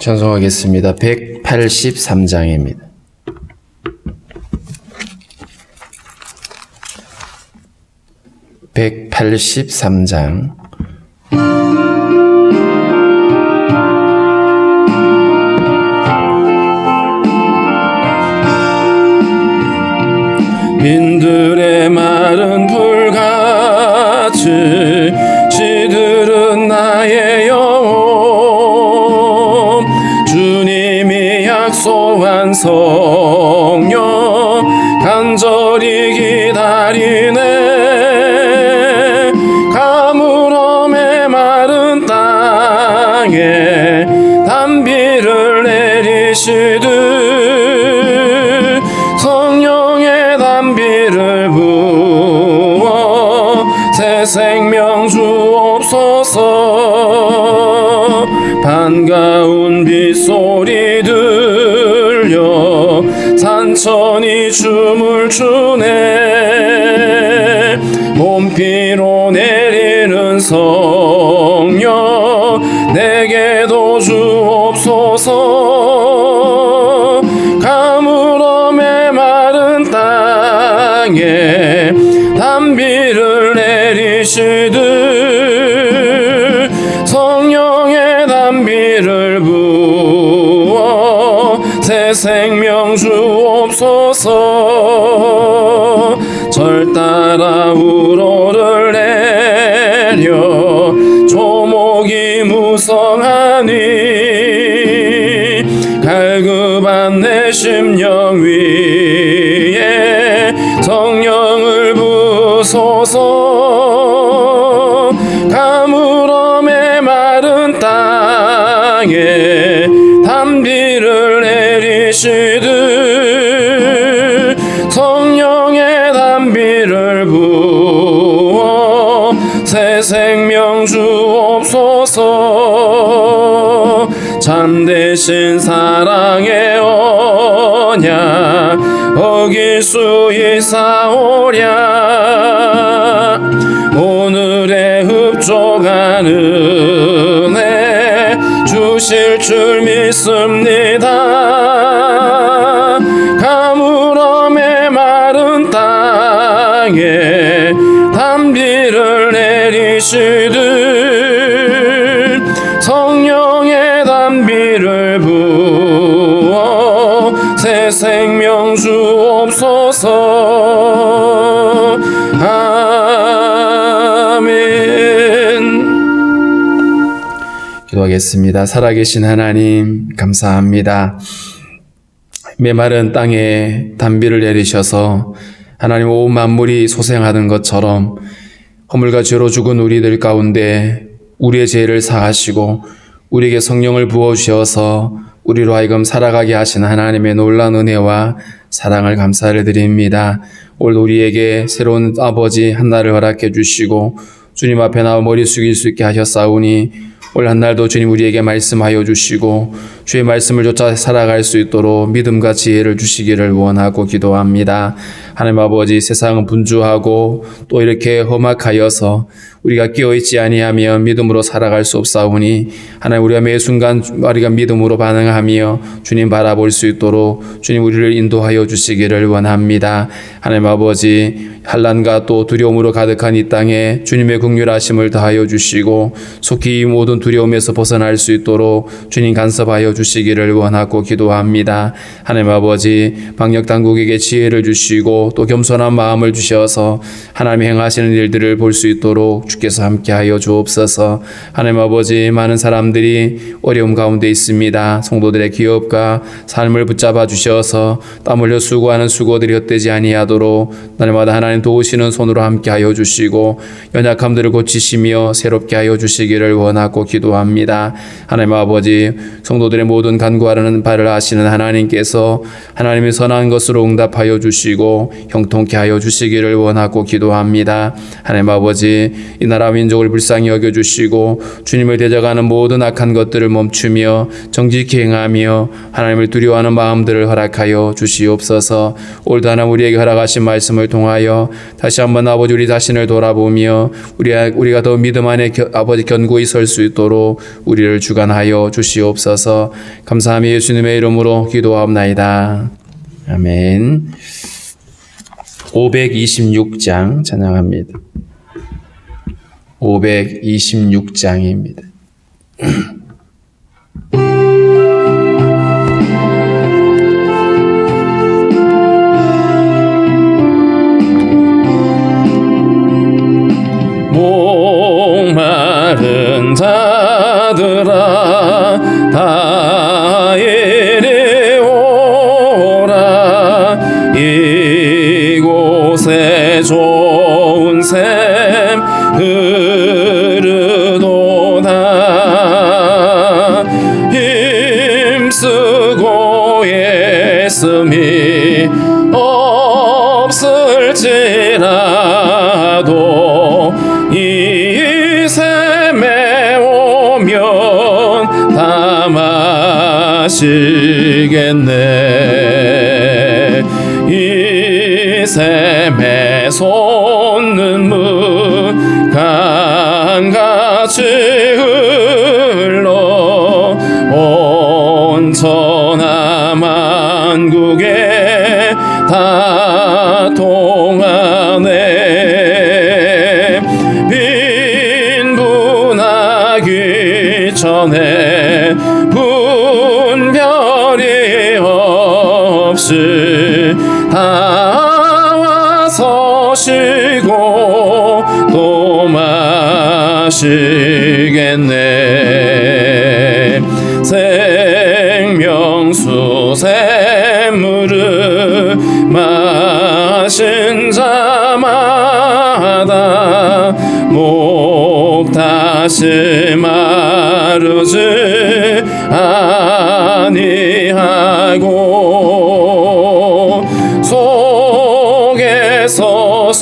찬송하겠습니다. 183장입니다. (183장) 민들의 마른 불같이 시들은 나의 영혼, 주님이 약속한 성령 간절히 기다리네. 가물음에 마른 땅에 단비를 내리시듯 성령의 단비를 부어 새 생명 주옵소서. 반가운 빗소리 들려 산천이 춤을 추네. 몸피로 내리는 성령 내게도 주옵소서. 가물음에 마른 땅에 단비를 내리시듯 성령의 단비를 부어 새 생명 주옵소서. 절 따라 우로를 내려 조목이 무성하니 갈급한 내 심령 위에 성령을 부소서. 가물음에 마른 땅에 단비를 내리시듯 성령의 단비를 부어 새 생명 주옵소서. 참되신 사랑의 언약 어길 수 있사오랴. 오늘의 흡족한 은혜 주실 줄 믿습니다. 가물음에 마른 땅에 단비를 내리시듯 성령의 단비를 부어 새 생명 주옵소서. 아멘. 기도하겠습니다. 살아계신 하나님 감사합니다. 메마른 땅에 단비를 내리셔서 하나님 온 만물이 소생하는 것처럼 허물과 죄로 죽은 우리들 가운데 우리의 죄를 사하시고 우리에게 성령을 부어주셔서 우리로 하여금 살아가게 하신 하나님의 놀라운 은혜와 사랑을 감사를 드립니다. 오늘 우리에게 새로운 아버지 한날을 허락해 주시고 주님 앞에 나와 머리 숙일 수 있게 하셨사오니 올 한날도 주님 우리에게 말씀하여 주시고 주의 말씀을 쫓아 살아갈 수 있도록 믿음과 지혜를 주시기를 원하고 기도합니다. 하나님 아버지, 세상은 분주하고 또 이렇게 험악하여서 우리가 깨어있지 아니하면 믿음으로 살아갈 수 없사오니 하나님 우리가 매 순간 우리가 믿음으로 반응하며 주님 바라볼 수 있도록 주님 우리를 인도하여 주시기를 원합니다. 하나님 아버지, 환난과 또 두려움으로 가득한 이 땅에 주님의 긍휼하심을 더하여 주시고 속히 이 모든 두려움에서 벗어날 수 있도록 주님 간섭하여 주시기를 원하고 기도합니다. 하나님 아버지, 방역당국에게 지혜를 주시고 또 겸손한 마음을 주셔서 하나님이 행하시는 일들을 볼 수 있도록 주께서 함께하여 주옵소서. 하나님 아버지, 많은 사람들이 어려움 가운데 있습니다. 성도들의 기업과 삶을 붙잡아 주셔서 땀 흘려 수고하는 수고들이 헛되지 아니하도록 날마다 하나님 도우시는 손으로 함께하여 주시고 연약함들을 고치시며 새롭게 하여 주시기를 원하고 기도합니다. 하나님 아버지, 성도들의 모든 간구하는 바를 아시는 하나님께서 하나님의 선한 것으로 응답하여 주시고 형통케 하여 주시기를 원하고 기도합니다. 하나님 아버지, 이 이 나라 민족을 불쌍히 여겨주시고 주님을 대적하는 모든 악한 것들을 멈추며 정직히 행하며 하나님을 두려워하는 마음들을 허락하여 주시옵소서. 올드 하나 우리에게 허락하신 말씀을 통하여 다시 한번 아버지 우리 자신을 돌아보며 우리가 더 믿음 안에 아버지 견고히 설 수 있도록 우리를 주관하여 주시옵소서. 감사하며 예수님의 이름으로 기도하옵나이다. 아멘. 526장 찬양합니다. 526장입니다. 목마른 자들아 다 이리 오라. 이곳에 좋은 샘 흐르도다. 힘쓰고 애씀이 없을지라도 이 샘에 오면 다 마시겠네. 이 샘에 솟는 강같이 흘러 온 천하 만국에 다 통하네. 빈분하기 전에 분별이 없이 다 와서 쉬고 또 마시겠네. 생명수 샘물을 마신 자마다 목 다시 마르지 아니하고 속에서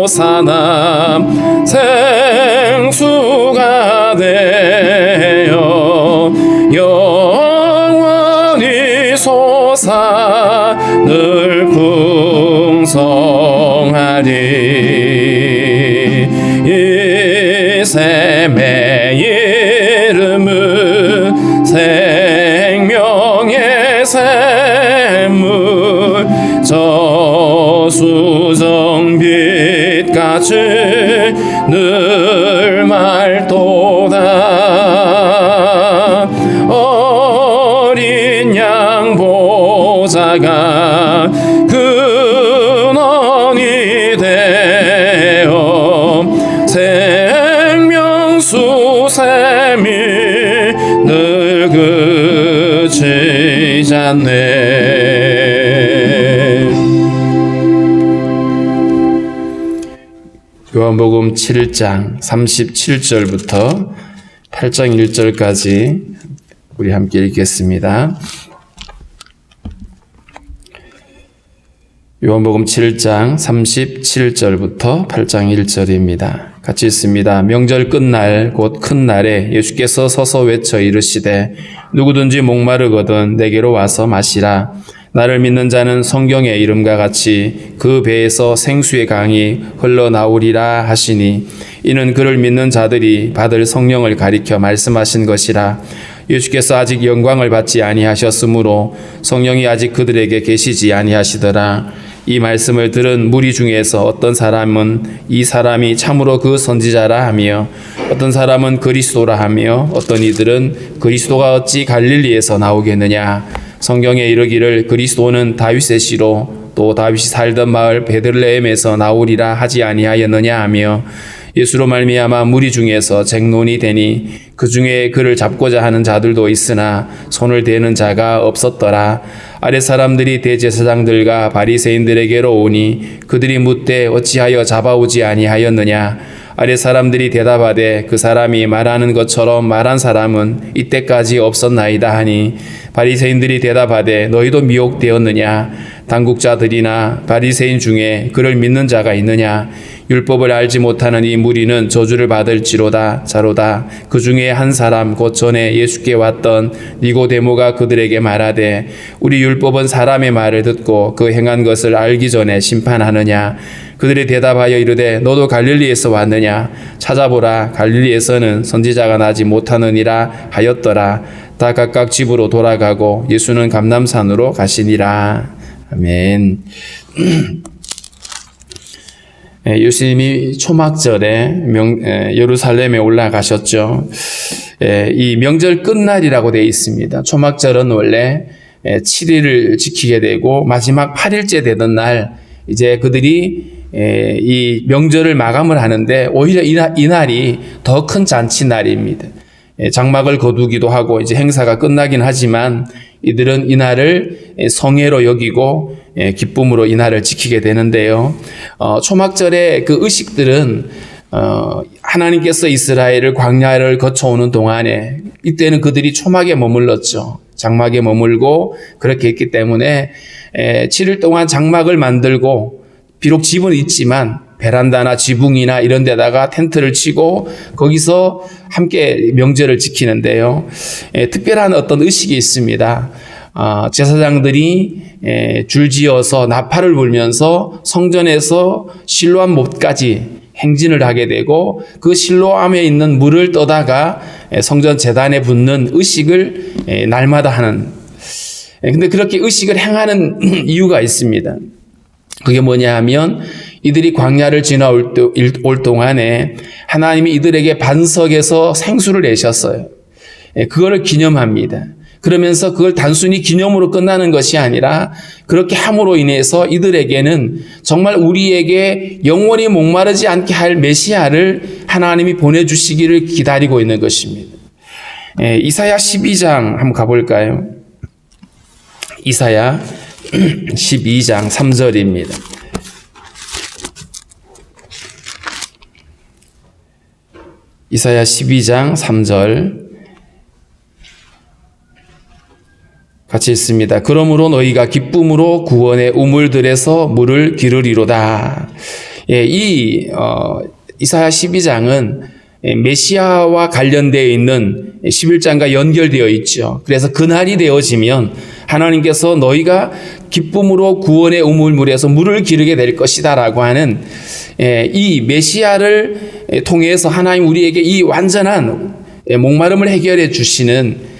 솟아남 생수가 되어 영원히 솟아 늘 풍성하리. 이 샘의 이름은 생명의 샘물. 저수정빛같이 늘 맑도다. 어린 양 보좌가 근원이 되어 생명수 샘이 늘 그치지 않네. 요한복음 7장 37절부터 8장 1절까지 우리 함께 읽겠습니다. 요한복음 7장 37절부터 8장 1절입니다. 같이 읽습니다. 명절 끝날 곧 큰 날에 예수께서 서서 외쳐 이르시되 누구든지 목마르거든 내게로 와서 마시라. 나를 믿는 자는 성경의 이름과 같이 그 배에서 생수의 강이 흘러나오리라 하시니 이는 그를 믿는 자들이 받을 성령을 가리켜 말씀하신 것이라. 예수께서 아직 영광을 받지 아니하셨으므로 성령이 아직 그들에게 계시지 아니하시더라. 이 말씀을 들은 무리 중에서 어떤 사람은 이 사람이 참으로 그 선지자라 하며 어떤 사람은 그리스도라 하며 어떤 이들은 그리스도가 어찌 갈릴리에서 나오겠느냐. 성경에 이르기를 그리스도는 다윗의 씨로 또 다윗이 살던 마을 베들레헴에서 나오리라 하지 아니하였느냐 하며 예수로 말미암아 무리 중에서 쟁론이 되니 그 중에 그를 잡고자 하는 자들도 있으나 손을 대는 자가 없었더라. 아랫 사람들이 대제사장들과 바리새인들에게로 오니 그들이 묻되 어찌하여 잡아오지 아니하였느냐. 아랫 사람들이 대답하되 그 사람이 말하는 것처럼 말한 사람은 이때까지 없었나이다 하니 바리새인들이 대답하되 너희도 미혹되었느냐? 당국자들이나 바리새인 중에 그를 믿는 자가 있느냐? 율법을 알지 못하는 이 무리는 저주를 받을지로다. 자로다. 그 중에 한 사람 곧 전에 예수께 왔던 니고데모가 그들에게 말하되 우리 율법은 사람의 말을 듣고 그 행한 것을 알기 전에 심판하느냐? 그들이 대답하여 이르되 너도 갈릴리에서 왔느냐? 찾아보라. 갈릴리에서는 선지자가 나지 못하느니라 하였더라. 다 각각 집으로 돌아가고 예수는 감람산으로 가시니라. 아멘. 예수님이 초막절에 예루살렘에 올라가셨죠. 이 명절 끝날이라고 되어 있습니다. 초막절은 원래 7일을 지키게 되고 마지막 8일째 되던 날 이제 그들이 이 명절을 마감을 하는데 오히려 이날이 더 큰 잔치날입니다. 장막을 거두기도 하고 이제 행사가 끝나긴 하지만 이들은 이날을 성회로 여기고 기쁨으로 이날을 지키게 되는데요. 초막절의 그 의식들은 하나님께서 이스라엘을 광야를 거쳐오는 동안에 이때는 그들이 초막에 머물렀죠. 장막에 머물고 그렇게 했기 때문에 7일 동안 장막을 만들고 비록 집은 있지만 베란다나 지붕이나 이런 데다가 텐트를 치고 거기서 함께 명절을 지키는데요. 특별한 어떤 의식이 있습니다. 제사장들이 줄지어서 나팔을 불면서 성전에서 실로암 못까지 행진을 하게 되고 그 실로암에 있는 물을 떠다가 성전 제단에 붓는 의식을 날마다 하는. 근데 그렇게 의식을 행하는 이유가 있습니다. 그게 뭐냐 하면 이들이 광야를 지나올 동안에 하나님이 이들에게 반석에서 생수를 내셨어요. 그거를 기념합니다. 그러면서 그걸 단순히 기념으로 끝나는 것이 아니라 그렇게 함으로 인해서 이들에게는 정말 우리에게 영원히 목마르지 않게 할 메시아를 하나님이 보내주시기를 기다리고 있는 것입니다. 이사야 12장 한번 가볼까요? 이사야 12장 3절입니다. 이사야 12장 3절 같이 읽습니다. 그러므로 너희가 기쁨으로 구원의 우물들에서 물을 기르리로다. 이사야 12장은 메시아와 관련되어 있는 11장과 연결되어 있죠. 그래서 그날이 되어지면 하나님께서 너희가 기쁨으로 구원의 우물물에서 물을 기르게 될 것이다 라고 하는 이 메시아를 통해서 하나님 우리에게 이 완전한 목마름을 해결해 주시는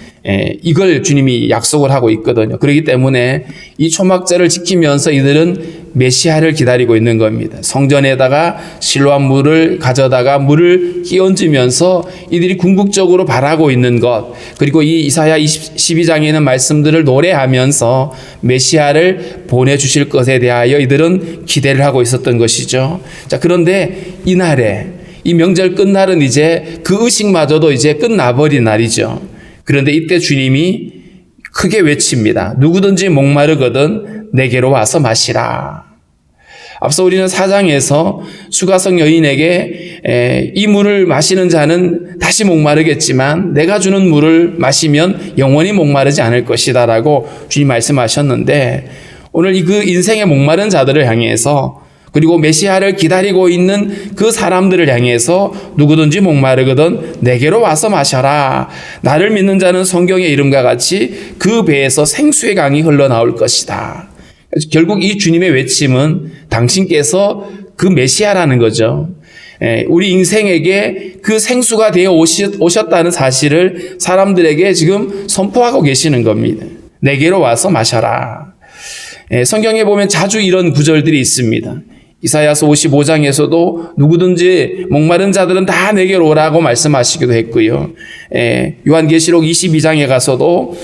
이걸 주님이 약속을 하고 있거든요. 그렇기 때문에 이 초막절을 지키면서 이들은 메시아를 기다리고 있는 겁니다. 성전에다가 실로암 물을 가져다가 물을 끼얹으면서 이들이 궁극적으로 바라고 있는 것, 그리고 이 이사야 12장에 있는 말씀들을 노래하면서 메시아를 보내주실 것에 대하여 이들은 기대를 하고 있었던 것이죠. 자, 그런데 이날에 이 명절 끝날은 이제 그 의식마저도 이제 끝나버린 날이죠. 그런데 이때 주님이 크게 외칩니다. 누구든지 목마르거든 내게로 와서 마시라. 앞서 우리는 4장에서 수가성 여인에게 이 물을 마시는 자는 다시 목마르겠지만 내가 주는 물을 마시면 영원히 목마르지 않을 것이다 라고 주님 말씀하셨는데 오늘 그 인생의 목마른 자들을 향해서 그리고 메시아를 기다리고 있는 그 사람들을 향해서 누구든지 목마르거든 내게로 와서 마셔라. 나를 믿는 자는 성경의 이름과 같이 그 배에서 생수의 강이 흘러나올 것이다. 결국 이 주님의 외침은 당신께서 그 메시아라는 거죠. 우리 인생에게 그 생수가 되어 오셨다는 사실을 사람들에게 지금 선포하고 계시는 겁니다. 내게로 와서 마셔라. 성경에 보면 자주 이런 구절들이 있습니다. 이사야서 55장에서도 누구든지 목마른 자들은 다 내게로 오라고 말씀하시기도 했고요. 요한계시록 22장에 가서도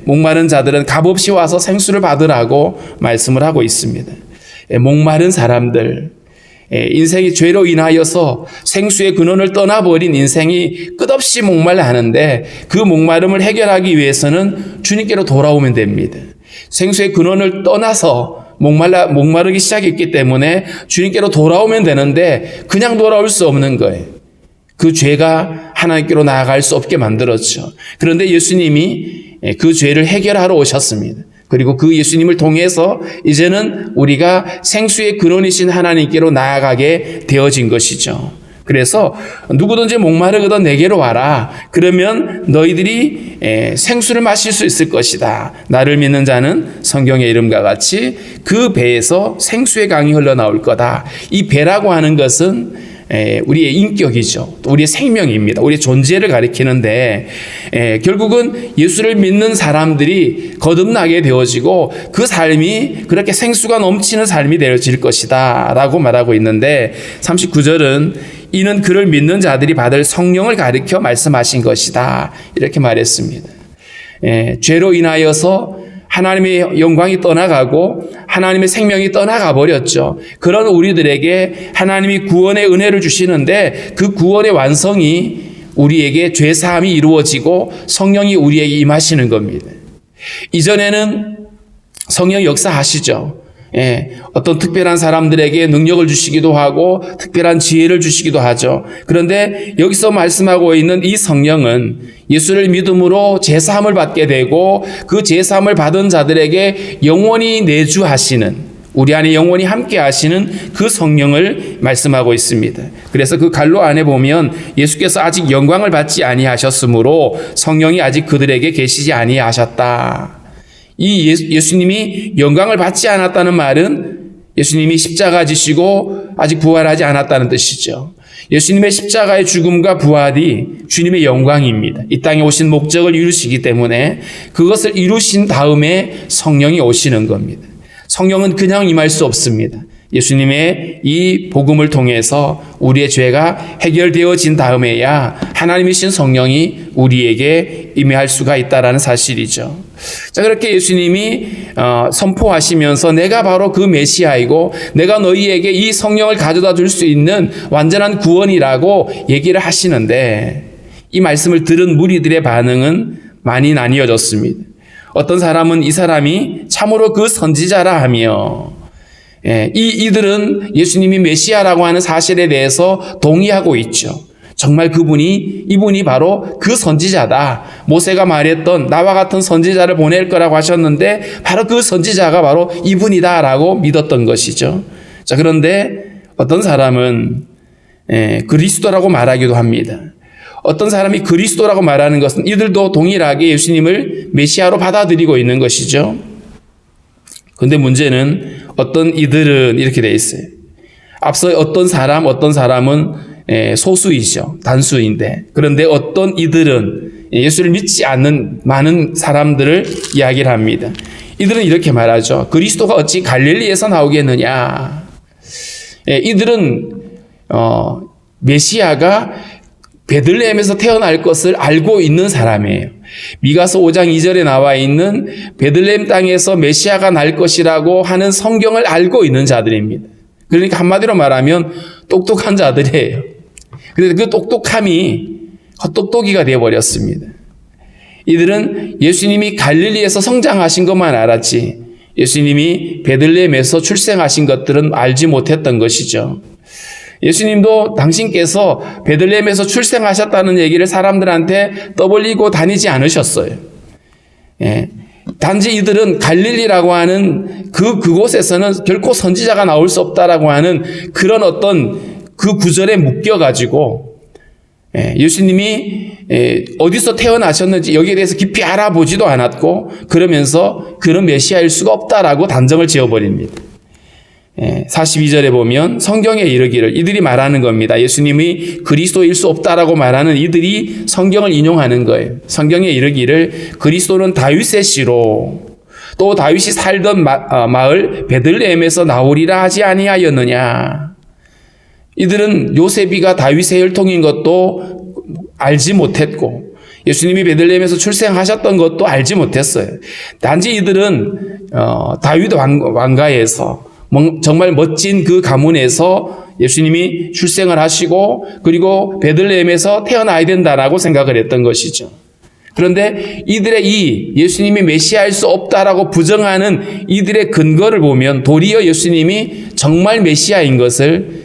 목마른 자들은 값없이 와서 생수를 받으라고 말씀을 하고 있습니다. 목마른 사람들, 인생이 죄로 인하여서 생수의 근원을 떠나버린 인생이 끝없이 목말라 하는데 그 목마름을 해결하기 위해서는 주님께로 돌아오면 됩니다. 생수의 근원을 떠나서 목마르기 시작했기 때문에 주님께로 돌아오면 되는데 그냥 돌아올 수 없는 거예요. 그 죄가 하나님께로 나아갈 수 없게 만들었죠. 그런데 예수님이 그 죄를 해결하러 오셨습니다. 그리고 그 예수님을 통해서 이제는 우리가 생수의 근원이신 하나님께로 나아가게 되어진 것이죠. 그래서 누구든지 목마르거든 내게로 와라. 그러면 너희들이 생수를 마실 수 있을 것이다. 나를 믿는 자는 성경의 이름과 같이 그 배에서 생수의 강이 흘러나올 거다. 이 배라고 하는 것은 우리의 인격이죠. 우리의 생명입니다. 우리의 존재를 가리키는데 결국은 예수를 믿는 사람들이 거듭나게 되어지고 그 삶이 그렇게 생수가 넘치는 삶이 되어질 것이다 라고 말하고 있는데 39절은 이는 그를 믿는 자들이 받을 성령을 가리켜 말씀하신 것이다 이렇게 말했습니다. 죄로 인하여서 하나님의 영광이 떠나가고 하나님의 생명이 떠나가 버렸죠. 그런 우리들에게 하나님이 구원의 은혜를 주시는데 그 구원의 완성이 우리에게 죄사함이 이루어지고 성령이 우리에게 임하시는 겁니다. 이전에는 성령 역사하시죠. 어떤 특별한 사람들에게 능력을 주시기도 하고 특별한 지혜를 주시기도 하죠. 그런데 여기서 말씀하고 있는 이 성령은 예수를 믿음으로 제사함을 받게 되고 그 제사함을 받은 자들에게 영원히 내주하시는, 우리 안에 영원히 함께 하시는 그 성령을 말씀하고 있습니다. 그래서 그 갈로 안에 보면 예수께서 아직 영광을 받지 아니하셨으므로 성령이 아직 그들에게 계시지 아니하셨다. 이 예수님이 영광을 받지 않았다는 말은 예수님이 십자가 지시고 아직 부활하지 않았다는 뜻이죠. 예수님의 십자가의 죽음과 부활이 주님의 영광입니다. 이 땅에 오신 목적을 이루시기 때문에 그것을 이루신 다음에 성령이 오시는 겁니다. 성령은 그냥 임할 수 없습니다. 예수님의 이 복음을 통해서 우리의 죄가 해결되어진 다음에야 하나님이신 성령이 우리에게 임할 수가 있다는 사실이죠. 자, 그렇게 예수님이 선포하시면서 내가 바로 그 메시아이고 내가 너희에게 이 성령을 가져다 줄 수 있는 완전한 구원이라고 얘기를 하시는데 이 말씀을 들은 무리들의 반응은 많이 나뉘어졌습니다. 어떤 사람은 이 사람이 참으로 그 선지자라 하며 이들은 예수님이 메시아라고 하는 사실에 대해서 동의하고 있죠. 정말 이분이 바로 그 선지자다. 모세가 말했던 나와 같은 선지자를 보낼 거라고 하셨는데 바로 그 선지자가 바로 이분이다라고 믿었던 것이죠. 자, 그런데 어떤 사람은 그리스도라고 말하기도 합니다. 어떤 사람이 그리스도라고 말하는 것은 이들도 동일하게 예수님을 메시아로 받아들이고 있는 것이죠. 그런데 문제는 어떤 이들은 이렇게 돼 있어요. 앞서 어떤 사람은 소수이죠. 단수인데. 그런데 어떤 이들은 예수를 믿지 않는 많은 사람들을 이야기를 합니다. 이들은 이렇게 말하죠. 그리스도가 어찌 갈릴리에서 나오겠느냐. 이들은 메시아가 베들레헴에서 태어날 것을 알고 있는 사람이에요. 미가서 5장 2절에 나와 있는 베들레헴 땅에서 메시아가 날 것이라고 하는 성경을 알고 있는 자들입니다. 그러니까 한마디로 말하면 똑똑한 자들이에요. 그런데 그 똑똑함이 헛똑똑이가 되어버렸습니다. 이들은 예수님이 갈릴리에서 성장하신 것만 알았지 예수님이 베들레헴에서 출생하신 것들은 알지 못했던 것이죠. 예수님도 당신께서 베들레헴에서 출생하셨다는 얘기를 사람들한테 떠벌리고 다니지 않으셨어요. 단지 이들은 갈릴리라고 하는 그곳에서는 결코 선지자가 나올 수 없다라고 하는 그런 어떤 그 구절에 묶여가지고 예수님이 어디서 태어나셨는지 여기에 대해서 깊이 알아보지도 않았고 그러면서 그런 메시아일 수가 없다라고 단정을 지어버립니다. 42절에 보면 성경에 이르기를 이들이 말하는 겁니다. 예수님이 그리스도일 수 없다라고 말하는 이들이 성경을 인용하는 거예요. 성경에 이르기를 그리스도는 다윗의 씨로 또 다윗이 살던 마을 베들레헴에서 나오리라 하지 아니하였느냐. 이들은 요셉이가 다윗의 혈통인 것도 알지 못했고 예수님이 베들레헴에서 출생하셨던 것도 알지 못했어요. 단지 이들은 다윗 왕가에서 정말 멋진 그 가문에서 예수님이 출생을 하시고 그리고 베들레헴에서 태어나야 된다라고 생각을 했던 것이죠. 그런데 이들의 이 예수님이 메시아일 수 없다라고 부정하는 이들의 근거를 보면 도리어 예수님이 정말 메시아인 것을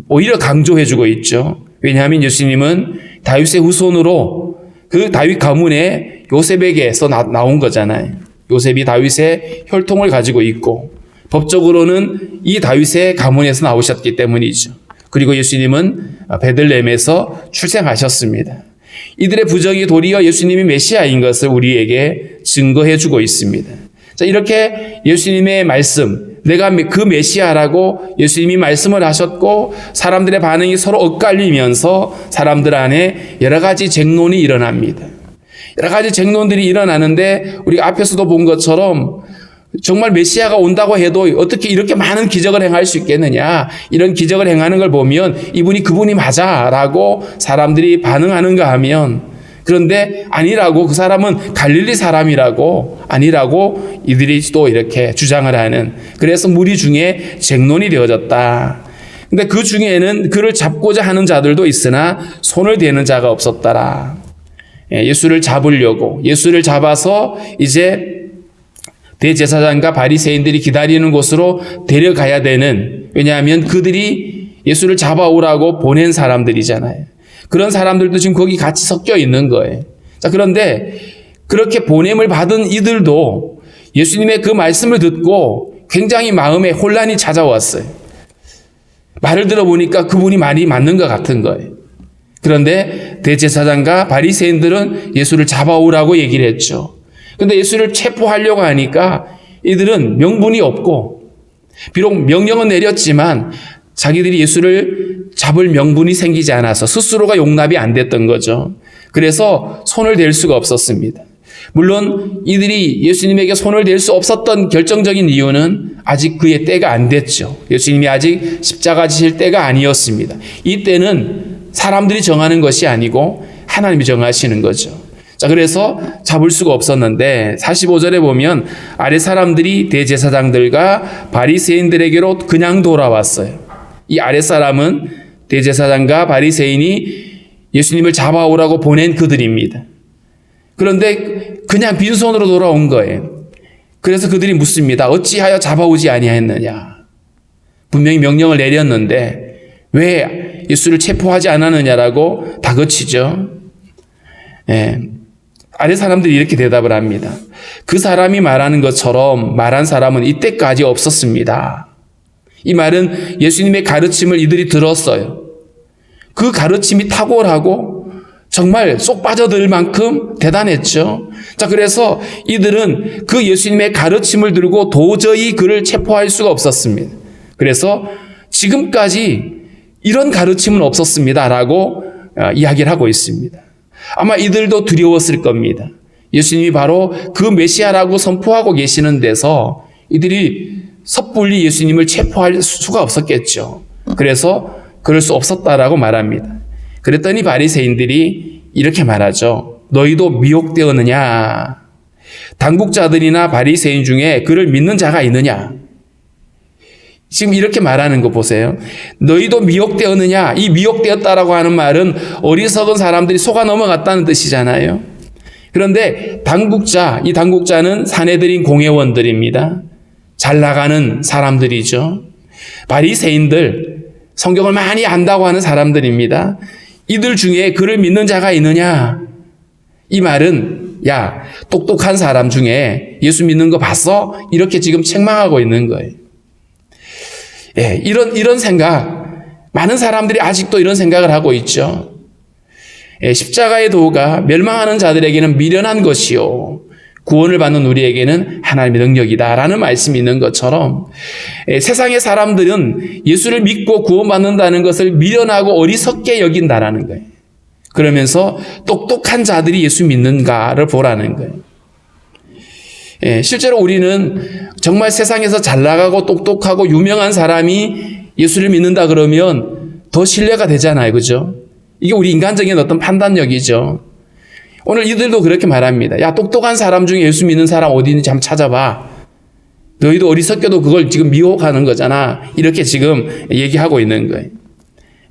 오히려 강조해주고 있죠. 왜냐하면 예수님은 다윗의 후손으로 그 다윗 가문의 요셉에게서 나온 거잖아요. 요셉이 다윗의 혈통을 가지고 있고 법적으로는 이 다윗의 가문에서 나오셨기 때문이죠. 그리고 예수님은 베들레헴에서 출생하셨습니다. 이들의 부정이 도리어 예수님이 메시아인 것을 우리에게 증거해주고 있습니다. 자, 이렇게 예수님의 말씀, 내가 그 메시아라고 예수님이 말씀을 하셨고 사람들의 반응이 서로 엇갈리면서 사람들 안에 여러 가지 쟁론이 일어납니다. 여러 가지 쟁론들이 일어나는데 우리가 앞에서도 본 것처럼 정말 메시아가 온다고 해도 어떻게 이렇게 많은 기적을 행할 수 있겠느냐, 이런 기적을 행하는 걸 보면 이분이 그분이 맞아라고 사람들이 반응하는가 하면, 그런데 아니라고, 그 사람은 갈릴리 사람이라고, 아니라고 이들이 또 이렇게 주장을 하는, 그래서 무리 중에 쟁론이 되어졌다. 근데 그 중에는 그를 잡고자 하는 자들도 있으나 손을 대는 자가 없었더라. 예수를 잡으려고, 예수를 잡아서 이제 대제사장과 바리새인들이 기다리는 곳으로 데려가야 되는, 왜냐하면 그들이 예수를 잡아오라고 보낸 사람들이잖아요. 그런 사람들도 지금 거기 같이 섞여 있는 거예요. 자, 그런데 그렇게 보냄을 받은 이들도 예수님의 그 말씀을 듣고 굉장히 마음에 혼란이 찾아왔어요. 말을 들어보니까 그분이 말이 맞는 것 같은 거예요. 그런데 대제사장과 바리새인들은 예수를 잡아오라고 얘기를 했죠. 근데 예수를 체포하려고 하니까 이들은 명분이 없고, 비록 명령은 내렸지만 자기들이 예수를 잡을 명분이 생기지 않아서 스스로가 용납이 안 됐던 거죠. 그래서 손을 댈 수가 없었습니다. 물론 이들이 예수님에게 손을 댈 수 없었던 결정적인 이유는 아직 그의 때가 안 됐죠. 예수님이 아직 십자가 지실 때가 아니었습니다. 이 때는 사람들이 정하는 것이 아니고 하나님이 정하시는 거죠. 자, 그래서 잡을 수가 없었는데 45절에 보면 아랫 사람들이 대제사장들과 바리새인들에게로 그냥 돌아왔어요. 이 아랫 사람은 대제사장과 바리새인이 예수님을 잡아오라고 보낸 그들입니다. 그런데 그냥 빈손으로 돌아온 거예요. 그래서 그들이 묻습니다. 어찌하여 잡아오지 아니하였느냐. 분명히 명령을 내렸는데 왜 예수를 체포하지 않았느냐라고 다그치죠. 아래 사람들이 이렇게 대답을 합니다. 그 사람이 말하는 것처럼 말한 사람은 이때까지 없었습니다. 이 말은 예수님의 가르침을 이들이 들었어요. 그 가르침이 탁월하고 정말 쏙 빠져들 만큼 대단했죠. 자, 그래서 이들은 그 예수님의 가르침을 들고 도저히 그를 체포할 수가 없었습니다. 그래서 지금까지 이런 가르침은 없었습니다라고 이야기를 하고 있습니다. 아마 이들도 두려웠을 겁니다. 예수님이 바로 그 메시아라고 선포하고 계시는 데서 이들이 섣불리 예수님을 체포할 수가 없었겠죠. 그래서 그럴 수 없었다라고 말합니다. 그랬더니 바리새인들이 이렇게 말하죠. 너희도 미혹되었느냐? 당국자들이나 바리새인 중에 그를 믿는 자가 있느냐? 지금 이렇게 말하는 거 보세요. 너희도 미혹되었느냐? 이 미혹되었다라고 하는 말은 어리석은 사람들이 속아 넘어갔다는 뜻이잖아요. 그런데 당국자, 이 당국자는 사내들인 공회원들입니다. 잘 나가는 사람들이죠. 바리새인들, 성경을 많이 안다고 하는 사람들입니다. 이들 중에 그를 믿는 자가 있느냐? 이 말은 야, 똑똑한 사람 중에 예수 믿는 거 봤어? 이렇게 지금 책망하고 있는 거예요. 예, 이런 생각, 많은 사람들이 아직도 이런 생각을 하고 있죠. 예, 십자가의 도가 멸망하는 자들에게는 미련한 것이요, 구원을 받는 우리에게는 하나님의 능력이다라는 말씀이 있는 것처럼, 예, 세상의 사람들은 예수를 믿고 구원받는다는 것을 미련하고 어리석게 여긴다라는 거예요. 그러면서 똑똑한 자들이 예수 믿는가를 보라는 거예요. 예, 실제로 우리는 정말 세상에서 잘 나가고 똑똑하고 유명한 사람이 예수를 믿는다 그러면 더 신뢰가 되잖아요. 그죠? 이게 우리 인간적인 어떤 판단력이죠. 오늘 이들도 그렇게 말합니다. 야, 똑똑한 사람 중에 예수 믿는 사람 어디 있는지 한번 찾아봐. 너희도 어리석게도 그걸 지금 미혹하는 거잖아. 이렇게 지금 얘기하고 있는 거예요.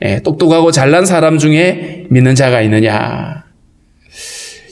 예, 똑똑하고 잘난 사람 중에 믿는 자가 있느냐.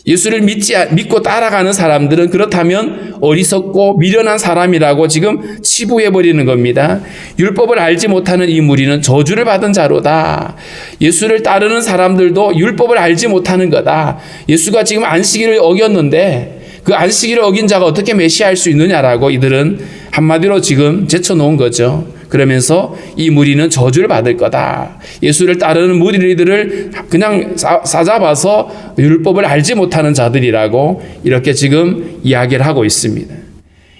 예수를 믿고 따라가는 사람들은 그렇다면 어리석고 미련한 사람이라고 지금 치부해버리는 겁니다. 율법을 알지 못하는 이 무리는 저주를 받은 자로다. 예수를 따르는 사람들도 율법을 알지 못하는 거다. 예수가 지금 안식일을 어겼는데 그 안식일을 어긴 자가 어떻게 메시아일 수 있느냐라고 이들은 한마디로 지금 제쳐놓은 거죠. 그러면서 이 무리는 저주를 받을 거다. 예수를 따르는 무리들을 그냥 싸잡아서 율법을 알지 못하는 자들이라고 이렇게 지금 이야기를 하고 있습니다.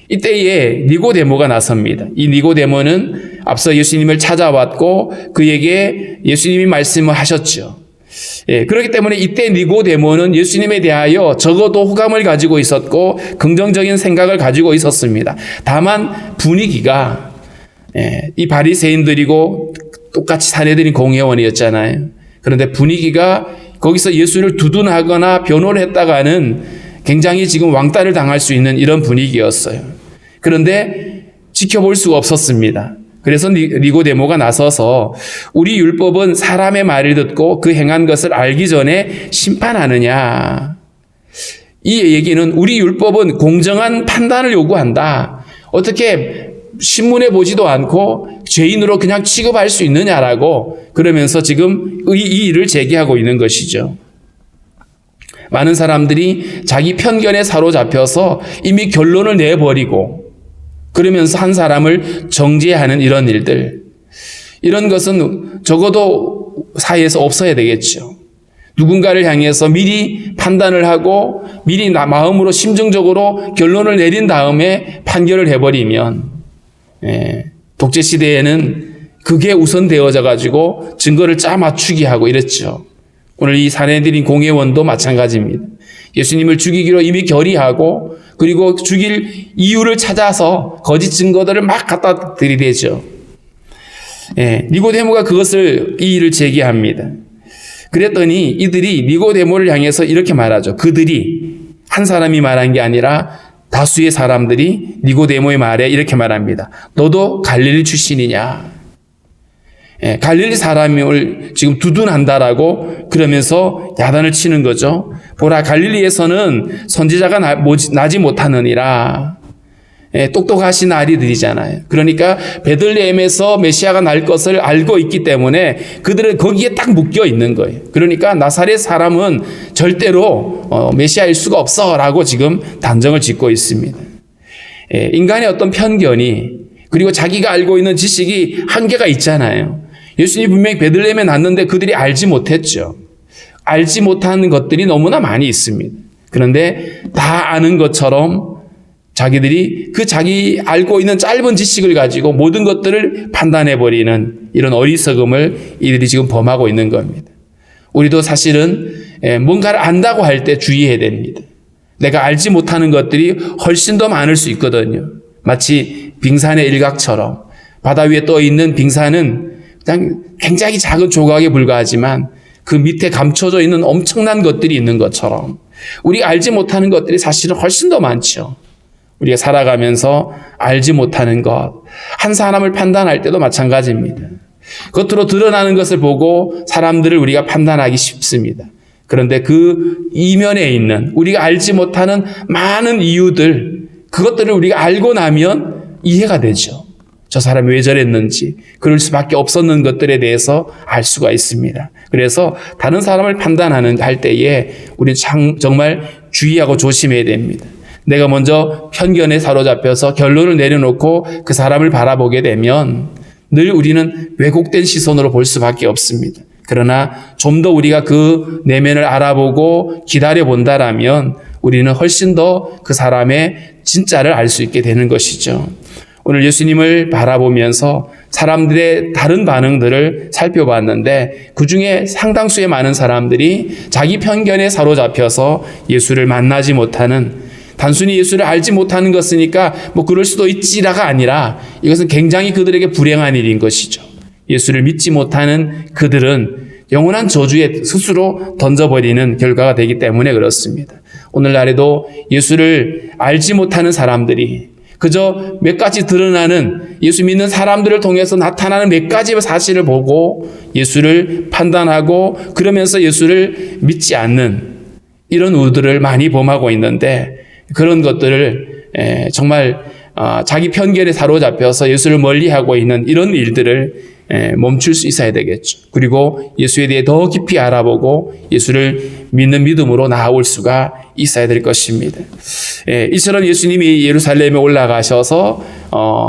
이때에 니고데모가 나섭니다. 이 니고데모는 앞서 예수님을 찾아왔고 그에게 예수님이 말씀을 하셨죠. 그렇기 때문에 이때 니고데모는 예수님에 대하여 적어도 호감을 가지고 있었고 긍정적인 생각을 가지고 있었습니다. 다만 분위기가 이 바리새인들이고 똑같이 사내들인 공회원이었잖아요. 그런데 분위기가 거기서 예수를 두둔하거나 변호를 했다가는 굉장히 지금 왕따를 당할 수 있는 이런 분위기였어요. 그런데 지켜볼 수가 없었습니다. 그래서 니고데모가 나서서 우리 율법은 사람의 말을 듣고 그 행한 것을 알기 전에 심판하느냐. 이 얘기는 우리 율법은 공정한 판단을 요구한다. 어떻게 신문에 보지도 않고 죄인으로 그냥 취급할 수 있느냐라고 그러면서 지금 이 일을 제기하고 있는 것이죠. 많은 사람들이 자기 편견에 사로잡혀서 이미 결론을 내버리고 그러면서 한 사람을 정죄하는 이런 일들, 이런 것은 적어도 사회에서 없어야 되겠죠. 누군가를 향해서 미리 판단을 하고 미리 마음으로 심정적으로 결론을 내린 다음에 판결을 해버리면 독재 시대에는 그게 우선되어져 가지고 증거를 짜 맞추기 하고 이랬죠. 오늘 이 사내들인 공회원도 마찬가지입니다. 예수님을 죽이기로 이미 결의하고 그리고 죽일 이유를 찾아서 거짓 증거들을 막 갖다 들이대죠. 니고데모가 이 일을 제기합니다. 그랬더니 이들이 니고데모를 향해서 이렇게 말하죠. 그들이 한 사람이 말한 게 아니라 다수의 사람들이 니고데모의 말에 이렇게 말합니다. 너도 갈릴리 출신이냐? 갈릴리 사람을 지금 두둔한다라고 그러면서 야단을 치는 거죠. 보라, 갈릴리에서는 선지자가 나지 못하느니라. 똑똑하신 아리들이잖아요. 그러니까 베들레헴에서 메시아가 날 것을 알고 있기 때문에 그들은 거기에 딱 묶여 있는 거예요. 그러니까 나사렛 사람은 절대로 메시아일 수가 없어라고 지금 단정을 짓고 있습니다. 인간의 어떤 편견이 그리고 자기가 알고 있는 지식이 한계가 있잖아요. 예수님이 분명히 베들레헴에 났는데 그들이 알지 못했죠. 알지 못하는 것들이 너무나 많이 있습니다. 그런데 다 아는 것처럼 자기들이 자기 알고 있는 짧은 지식을 가지고 모든 것들을 판단해버리는 이런 어리석음을 이들이 지금 범하고 있는 겁니다. 우리도 사실은 뭔가를 안다고 할 때 주의해야 됩니다. 내가 알지 못하는 것들이 훨씬 더 많을 수 있거든요. 마치 빙산의 일각처럼 바다 위에 떠 있는 빙산은 그냥 굉장히 작은 조각에 불과하지만 그 밑에 감춰져 있는 엄청난 것들이 있는 것처럼 우리가 알지 못하는 것들이 사실은 훨씬 더 많죠. 우리가 살아가면서 알지 못하는 것, 한 사람을 판단할 때도 마찬가지입니다. 겉으로 드러나는 것을 보고 사람들을 우리가 판단하기 쉽습니다. 그런데 그 이면에 있는 우리가 알지 못하는 많은 이유들, 그것들을 우리가 알고 나면 이해가 되죠. 저 사람이 왜 저랬는지, 그럴 수밖에 없었는 것들에 대해서 알 수가 있습니다. 그래서 다른 사람을 할 때에 우리는 정말 주의하고 조심해야 됩니다. 내가 먼저 편견에 사로잡혀서 결론을 내려놓고 그 사람을 바라보게 되면 늘 우리는 왜곡된 시선으로 볼 수밖에 없습니다. 그러나 좀 더 우리가 그 내면을 알아보고 기다려본다라면 우리는 훨씬 더 그 사람의 진짜를 알 수 있게 되는 것이죠. 오늘 예수님을 바라보면서 사람들의 다른 반응들을 살펴봤는데 그중에 상당수의 많은 사람들이 자기 편견에 사로잡혀서 예수를 만나지 못하는, 단순히 예수를 알지 못하는 것이니까 뭐 그럴 수도 있지라가 아니라 이것은 굉장히 그들에게 불행한 일인 것이죠. 예수를 믿지 못하는 그들은 영원한 저주에 스스로 던져버리는 결과가 되기 때문에 그렇습니다. 오늘날에도 예수를 알지 못하는 사람들이 그저 몇 가지 드러나는 예수 믿는 사람들을 통해서 나타나는 몇 가지 사실을 보고 예수를 판단하고 그러면서 예수를 믿지 않는 이런 우들을 많이 범하고 있는데 그런 것들을 정말 자기 편견에 사로잡혀서 예수를 멀리하고 있는 이런 일들을 멈출 수 있어야 되겠죠. 그리고 예수에 대해 더 깊이 알아보고 예수를 믿는 믿음으로 나아올 수가 있어야 될 것입니다. 이처럼 예수님이 예루살렘에 올라가셔서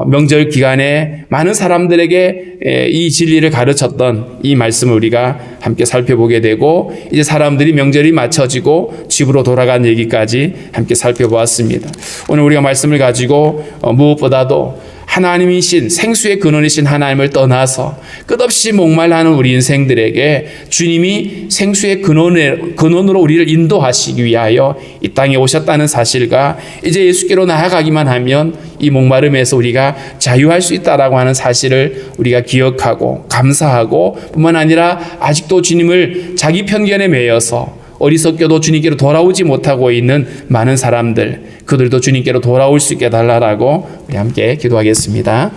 명절 기간에 많은 사람들에게 이 진리를 가르쳤던 이 말씀을 우리가 함께 살펴보게 되고 이제 사람들이 명절이 맞춰지고 집으로 돌아간 얘기까지 함께 살펴보았습니다. 오늘 우리가 말씀을 가지고 무엇보다도 하나님이신 생수의 근원이신 하나님을 떠나서 끝없이 목말라하는 우리 인생들에게 주님이 생수의 근원으로 우리를 인도하시기 위하여 이 땅에 오셨다는 사실과 이제 예수께로 나아가기만 하면 이 목마름에서 우리가 자유할 수 있다라고 하는 사실을 우리가 기억하고 감사하고 뿐만 아니라 아직도 주님을 자기 편견에 매여서 어리석게도 주님께로 돌아오지 못하고 있는 많은 사람들, 그들도 주님께로 돌아올 수 있게 달라라고 우리 함께 기도하겠습니다.